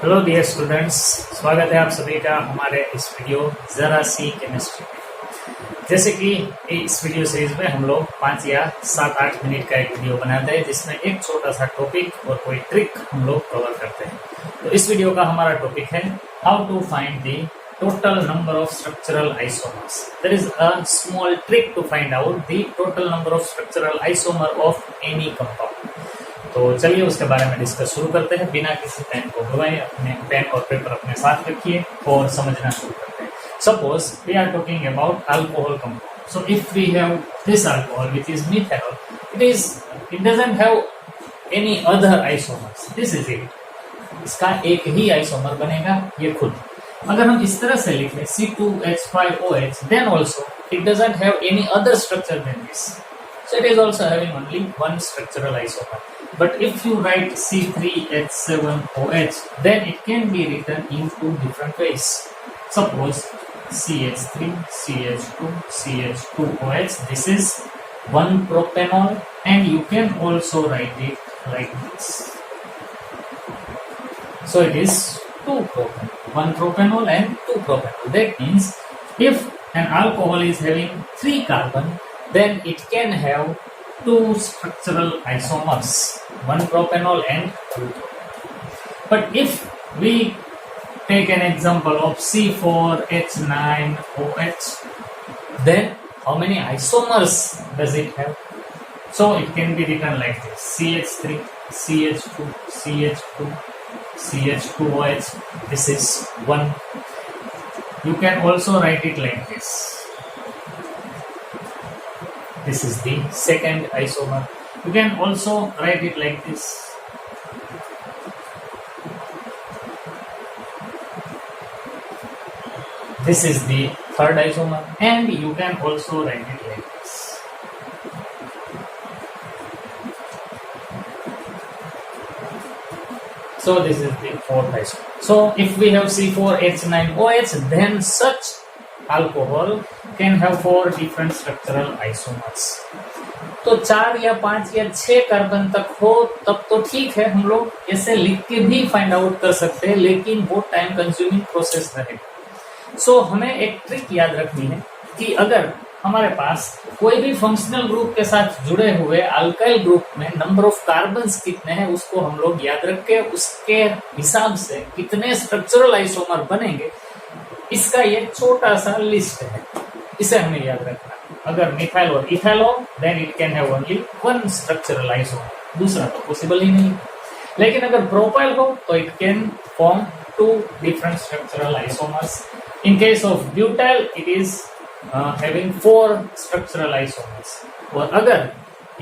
Hello dear students, स्वागत है आप सभी का हमारे इस वीडियो जरा सी केमिस्ट्री में। जैसे कि इस वीडियो सीरीज में हम लोग 5 या 7-8 मिनट का एक वीडियो बनाते हैं जिसमें एक छोटा सा टॉपिक और कोई ट्रिक हम लोग कवर करते हैं। तो इस वीडियो का हमारा टॉपिक है how to find the total number of structural isomers. There is a small trick to find out the total number of structural isomer of any compound. तो चलिए उसके बारे में डिस्कस शुरू करते हैं। बिना किसी पेन को घुमाए अपने पेन और पेपर अपने साथ रखिए और समझना शुरू करते हैं। Suppose we are talking about alcohol compound. So if we have this alcohol which is methyl, it doesn't have any other isomers, this is it. इसका एक ही आइसोमर बनेगा, ये खुद। अगर हम इस तरह से लिखें C2H5OH, then also it doesn't have any other structure than this. So it is also having only one structural isomer. But if you write C3H7OH, then it can be written in two different ways. Suppose CH3, CH2, CH2OH. This is one propanol, and you can also write it like this. So it is two propanol, one propanol and two propanol. That means if an alcohol is having 3 carbon, then it can have 2 structural isomers, one propanol and 2 propanol. But if we take an example of C4H9OH, then how many isomers does it have? So it can be written like this: CH3, CH2, CH2, CH2OH. This is 1. You can also write it like this. This is the second isomer. You can also write it like this. This is the third isomer, and you can also write it like this. So this is the fourth isomer. So if we have C4H9OH, then such alcohol can have 4 different structural isomers. तो 4 या 5 या 6 carbon तक हो तब तो ठीक है, हम लोग ऐसे लिख के भी फाइंड आउट कर सकते हैं, लेकिन वो टाइम कंज्यूमिंग प्रोसेस रहेगा। सो हमें एक ट्रिक याद रखनी है कि अगर हमारे पास कोई भी फंक्शनल ग्रुप के साथ जुड़े हुए अल्काइल ग्रुप में नंबर ऑफ कार्बन्स कितने हैं उसको हम लोग याद रख के उसके हिसाब से कितने स्ट्रक्चरल आइसोमर बनेंगे, इसका ये छोटा सा लिस्ट है, इसे हमें याद रखना। अगर मिथाइल और इथाइल हो, then it can have only 1 structural isomer, दूसरा तो पॉसिबल ही नहीं। लेकिन अगर प्रोपाइल हो तो it can form 2 different structural isomers. In case of butyl it is having 4 structural isomers. और अगर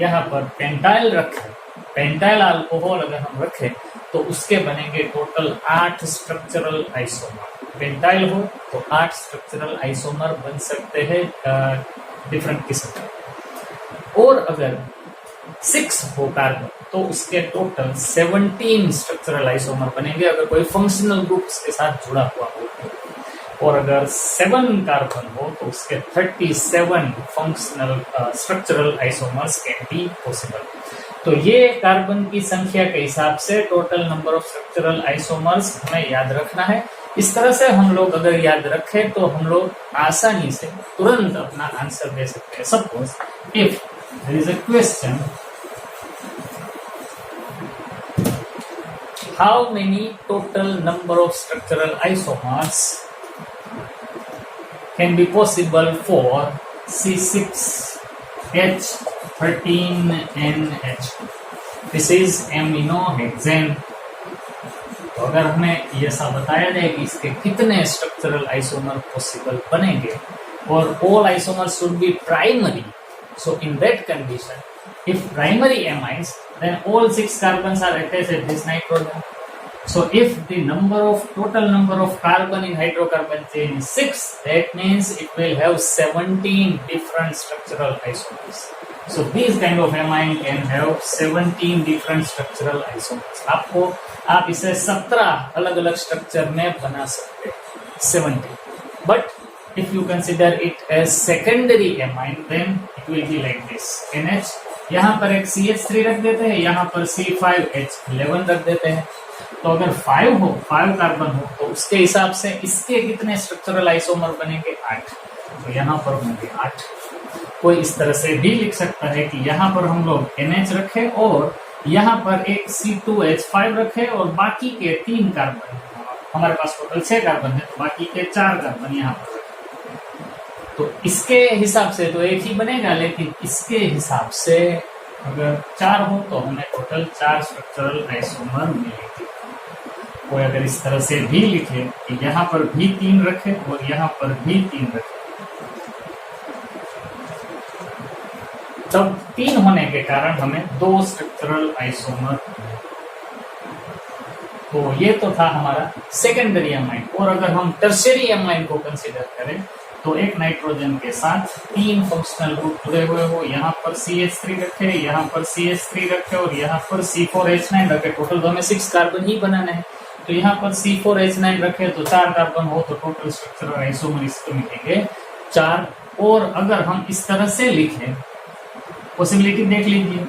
यहाँ पर पेंटाइल रखें, पेंटाइल अल्कोहल अगर हम रखें तो उसके बनेंगे टोटल 8 स्ट्रक्चरल आइसोमर। पेंटाइल हो तो 8 स्ट्रक्चरल आइसोमर बन सकते हैं डिफरेंट किस्म के। और अगर 6 हो कार्बन तो उसके टोटल 17 स्ट्रक्चरल आइसोमर बनेंगे अगर कोई फंक्शनल ग्रुप के साथ जुड़ा हुआ हो। और अगर 7 कार्बन हो तो उसके 37 functional structural isomers can be possible. तो ये कार्बन की संख्या के हिसाब से total number of structural isomers हमें याद रखना है। इस तरह से हम लोग अगर याद रखें तो हम लोग आसानी से तुरंत अपना आंसर दे सकते हैं। Suppose if there is a question, how many total number of structural isomers can be possible for C6H13NH? This is amino hexane. तो अगर हमें ये ऐसा बताया जाए कि इसके कितने स्ट्रक्चरल आइसोमर पॉसिबल बनेंगे और all isomers should be primary, so in that condition if primary amines then all 6 carbons are attached at this nitrogen. So if the total number of carbon in hydrocarbon chain is 6, that means it will have 17 different structural isomers. So these kind of amine can have 17 different structural isomers. आप इसे 17 अलग अलग structure में बना सकते हैं, 17. But if you consider it as secondary amine, then it will be like this: NH, यहाँ पर एक CH3 रख देते हैं, यहाँ पर C5H11 रख देते हैं। तो अगर 5 हो, 5 कार्बन हो, तो उसके हिसाब से इसके कितने स्ट्रक्चरल आइसोमर बनेंगे? 8। तो यहाँ पर होंगे 8। कोई इस तरह से भी लिख सकता है कि यहाँ पर हम लोग NH रखे और यहाँ पर एक C2H5 रखे और बाकी के 3 कार्बन, हमारे पास टोटल 6 कार्बन है, तो बाकी के 4 कार्बन यहाँ पर रखे। तो इसके हिसाब से तो एक ही बनेगा, लेकिन इसके हिसाब से अगर 4 हो तो हमें टोटल 4 स्ट्रक्चरल आइसोमर मिलेंगे। कोई अगर इस तरह से भी लिखे कि यहाँ पर भी 3 रखे और यहाँ पर भी 3 रखे, तब 3 होने के कारण हमें 2 स्ट्रक्चरल आइसोमर। तो ये तो था हमारा सेकेंडरी एमाइन। और अगर हम टर्शियरी एमाइन को कंसीडर करें तो एक नाइट्रोजन के साथ 3 फंक्शनल ग्रुप जुड़े हुए हो, यहाँ पर CH3 रखे, यहाँ पर CH3 रखे और यहाँ पर C4H9 रखे, टोटल तो हमें 6 कार्बन ही बनाना है। तो यहाँ पर C4H9 रखे तो 4 कार्बन हो, तो टोटल स्ट्रक्चरल आइसोमर इसको मिलेंगे 4। और अगर हम इस तरह से लिखें, पॉसिबिलिटी देख लीजिए,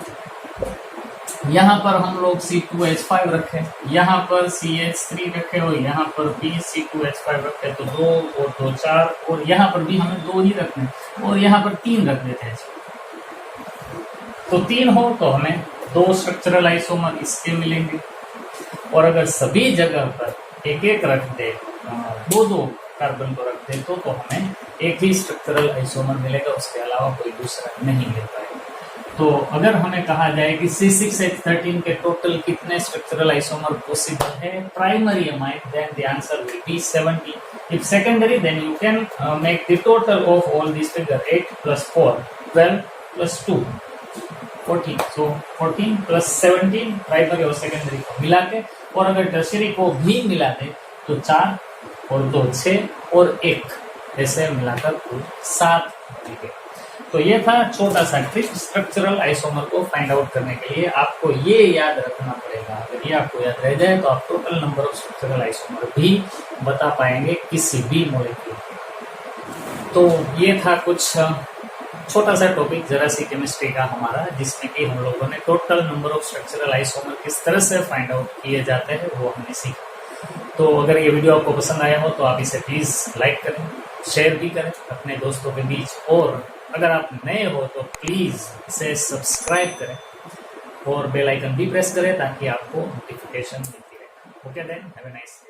यहाँ पर हम लोग C2H5 रखें, यहाँ पर CH3 रखे और यहाँ पर भी C2H5 रखे, तो 2 और 2 4, और यहाँ पर भी हमें 2 ही रखने और यहाँ पर 3 रख देते हैं। तो 3 हो तो हमें 2 स्ट्रक्चरल आइसोमर इसके मिलेंगे। और अगर सभी जगह पर एक एक रख दे, 2 कार्बन को रख दे, तो हमें एक ही स्ट्रक्चरल आइसोमर मिलेगा, उसके अलावा कोई दूसरा नहीं मिल पाएगा। तो अगर हमें कहा जाए कि C6H13 के टोटल कितने स्ट्रक्चरल आइसोमर पॉसिबल है primary amine, then the answer will be 70। If secondary, then you can make the total of all this figure, 8 + 4 12 + 2 14। So 14 + 17 primary और सेकेंडरी को मिला के, और अगर टर्शियरी को भी मिला दे तो 4 और 2 6 और 1 ऐसे मिलाकर कुल 7 मिलेंगे। तो ये था छोटा सा ट्रिक स्ट्रक्चरल आइसोमर को फाइंड आउट करने के लिए। आपको ये याद रखना पड़ेगा। अगर ये आपको याद रह जाए तो आप total number of structural isomer भी बता पाएंगे किसी भी मॉलिक्यूल के। तो ये था कुछ छोटा सा टॉपिक जरा सी केमिस्ट्री का हमारा, जिसमें कि हम लोगों ने total number of structural isomer किस तरह से फाइंड आउट किए जाते हैं वो हमने सीखा। तो अगर ये वीडियो आपको पसंद आया हो तो आप इसे प्लीज लाइक करें, शेयर भी करें अपने दोस्तों के बीच, और अगर आप नए हो तो प्लीज इसे सब्सक्राइब करें और बेल आइकन भी प्रेस करें ताकि आपको नोटिफिकेशन मिलती रहे। Okay then, have a nice day.